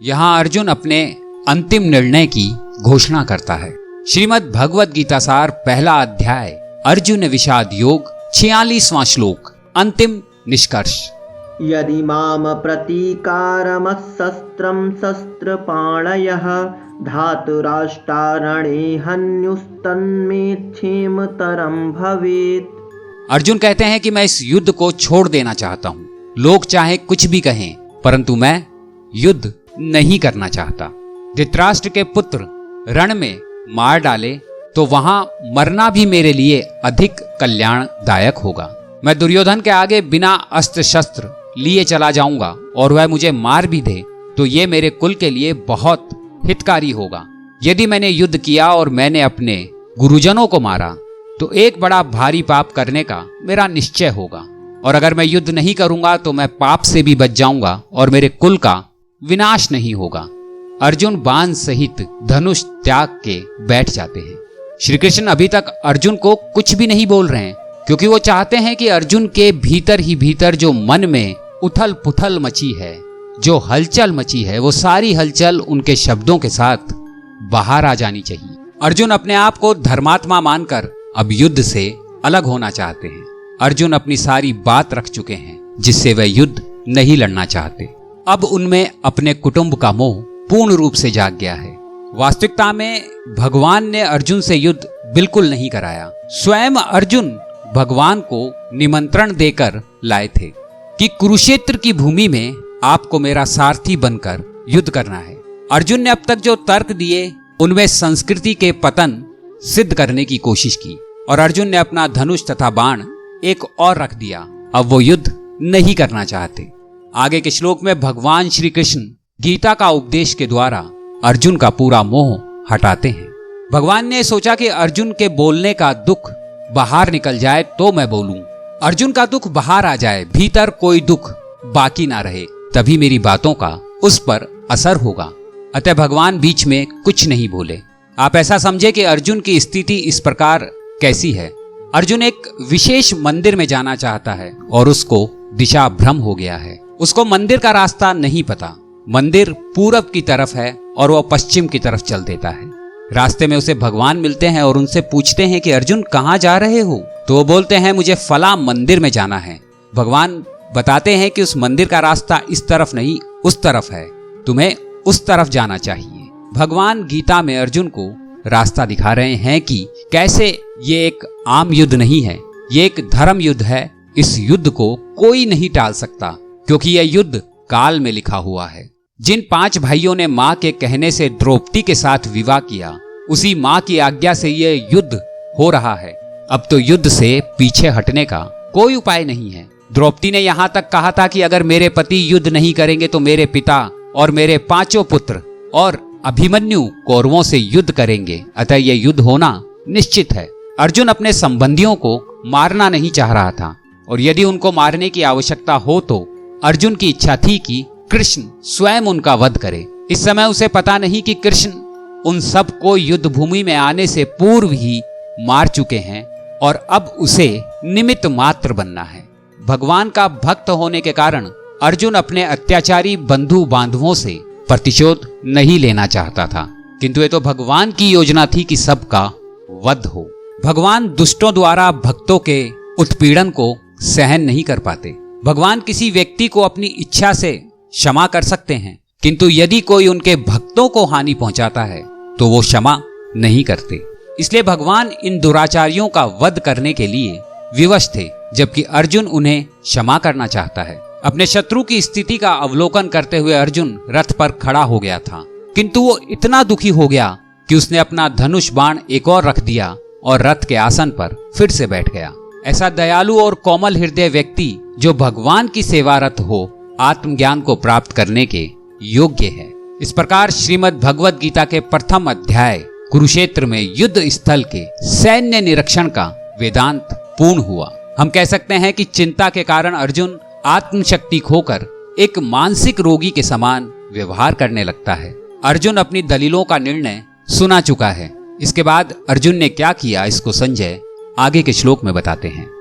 यहाँ अर्जुन अपने अंतिम निर्णय की घोषणा करता है। श्रीमद् भगवद गीता सार पहला अध्याय अर्जुन विषाद योग 46वां श्लोक अंतिम निष्कर्ष। यदि माम प्रतीकारमशस्त्रं शस्त्रपाणयः धातुराष्ट्रारणे हन्युस्तन्मेच्छेमतरं भवेत्। अर्जुन कहते हैं कि मैं इस युद्ध को छोड़ देना चाहता हूँ। लोग चाहे कुछ भी कहें, परंतु मैं युद्ध नहीं करना चाहता। धृतराष्ट्र के पुत्र रण में मार डाले तो वहां मरना भी मेरे लिए अधिक कल्याणदायक होगा। मैं दुर्योधन के आगे बिना अस्त्र शस्त्र लिए चला जाऊंगा और वह मुझे मार भी दे तो ये मेरे कुल के लिए बहुत हितकारी होगा। यदि मैंने युद्ध किया और मैंने अपने गुरुजनों को मारा तो एक बड़ा भारी पाप करने का मेरा निश्चय होगा, और अगर मैं युद्ध नहीं करूंगा तो मैं पाप से भी बच जाऊंगा और मेरे कुल का विनाश नहीं होगा। अर्जुन बाण सहित धनुष त्याग के बैठ जाते हैं। श्री कृष्ण अभी तक अर्जुन को कुछ भी नहीं बोल रहे हैं, क्योंकि वो चाहते हैं कि अर्जुन के भीतर ही भीतर जो मन में उथल पुथल मची है, जो हलचल मची है, वो सारी हलचल उनके शब्दों के साथ बाहर आ जानी चाहिए। अर्जुन अपने आप को धर्मात्मा मानकर अब युद्ध से अलग होना चाहते हैं। अर्जुन अपनी सारी बात रख चुके हैं जिससे वे युद्ध नहीं लड़ना चाहते। अब उनमें अपने कुटुंब का मोह पूर्ण रूप से जाग गया है। वास्तविकता में भगवान ने अर्जुन से युद्ध बिल्कुल नहीं कराया। स्वयं अर्जुन भगवान को निमंत्रण देकर लाए थे कि कुरुक्षेत्र की भूमि में आपको मेरा सारथी बनकर युद्ध करना है। अर्जुन ने अब तक जो तर्क दिए उनमें संस्कृति के पतन सिद्ध करने की कोशिश की, और अर्जुन ने अपना धनुष तथा बाण एक और रख दिया। अब वो युद्ध नहीं करना चाहते। आगे के श्लोक में भगवान श्री कृष्ण गीता का उपदेश के द्वारा अर्जुन का पूरा मोह हटाते हैं। भगवान ने सोचा कि अर्जुन के बोलने का दुख बाहर निकल जाए तो मैं बोलूं। अर्जुन का दुख बाहर आ जाए, भीतर कोई दुख बाकी ना रहे, तभी मेरी बातों का उस पर असर होगा। अतः भगवान बीच में कुछ नहीं बोले। आप ऐसा समझे कि अर्जुन की स्थिति इस प्रकार कैसी है। अर्जुन एक विशेष मंदिर में जाना चाहता है और उसको दिशा भ्रम हो गया है। उसको मंदिर का रास्ता नहीं पता। मंदिर पूरब की तरफ है और वह पश्चिम की तरफ चल देता है। रास्ते में उसे भगवान मिलते हैं और उनसे पूछते हैं कि अर्जुन कहाँ जा रहे हो। तो वो बोलते हैं मुझे फला मंदिर में जाना है। भगवान बताते हैं कि उस मंदिर का रास्ता इस तरफ नहीं उस तरफ है, तुम्हें उस तरफ जाना चाहिए। भगवान गीता में अर्जुन को रास्ता दिखा रहे हैं कि कैसे ये एक आम युद्ध नहीं है, ये एक धर्म युद्ध है। इस युद्ध को कोई नहीं टाल सकता, क्योंकि यह युद्ध काल में लिखा हुआ है। जिन 5 भाइयों ने माँ के कहने से द्रौपदी के साथ विवाह किया, उसी माँ की आज्ञा से यह युद्ध हो रहा है। अब तो युद्ध से पीछे हटने का कोई उपाय नहीं है। द्रौपदी ने यहाँ तक कहा था कि अगर मेरे पति युद्ध नहीं करेंगे तो मेरे पिता और मेरे 5 पुत्र और अभिमन्यु कौरवों से युद्ध करेंगे। अतः यह युद्ध होना निश्चित है। अर्जुन अपने संबंधियों को मारना नहीं चाह रहा था, और यदि उनको मारने की आवश्यकता हो तो अर्जुन की इच्छा थी कि कृष्ण स्वयं उनका वध करे। इस समय उसे पता नहीं कि कृष्ण उन सब को युद्ध भूमि में आने से पूर्व ही मार चुके हैं और अब उसे निमित्त मात्र बनना है। भगवान का भक्त होने के कारण अर्जुन अपने अत्याचारी बंधु बांधवों से प्रतिशोध नहीं लेना चाहता था, किंतु ये तो भगवान की योजना थी कि सबका वध हो। भगवान दुष्टों द्वारा भक्तों के उत्पीड़न को सहन नहीं कर पाते। भगवान किसी व्यक्ति को अपनी इच्छा से क्षमा कर सकते हैं, किंतु यदि कोई उनके भक्तों को हानि पहुंचाता है तो वो क्षमा नहीं करते। इसलिए भगवान इन दुराचारियों का वध करने के लिए विवश थे, जबकि अर्जुन उन्हें क्षमा करना चाहता है। अपने शत्रु की स्थिति का अवलोकन करते हुए अर्जुन रथ पर खड़ा हो गया था, किंतु वो इतना दुखी हो गया कि उसने अपना धनुष बाण एक और रख दिया और रथ के आसन पर फिर से बैठ गया। ऐसा दयालु और कोमल हृदय व्यक्ति जो भगवान की सेवारत हो, आत्मज्ञान को प्राप्त करने के योग्य है। इस प्रकार श्रीमद् भगवद गीता के प्रथम अध्याय कुरुक्षेत्र में युद्ध स्थल के सैन्य निरीक्षण का वेदांत पूर्ण हुआ। हम कह सकते हैं कि चिंता के कारण अर्जुन आत्मशक्ति खोकर एक मानसिक रोगी के समान व्यवहार करने लगता है। अर्जुन अपनी दलीलों का निर्णय सुना चुका है। इसके बाद अर्जुन ने क्या किया, इसको संजय आगे के श्लोक में बताते हैं।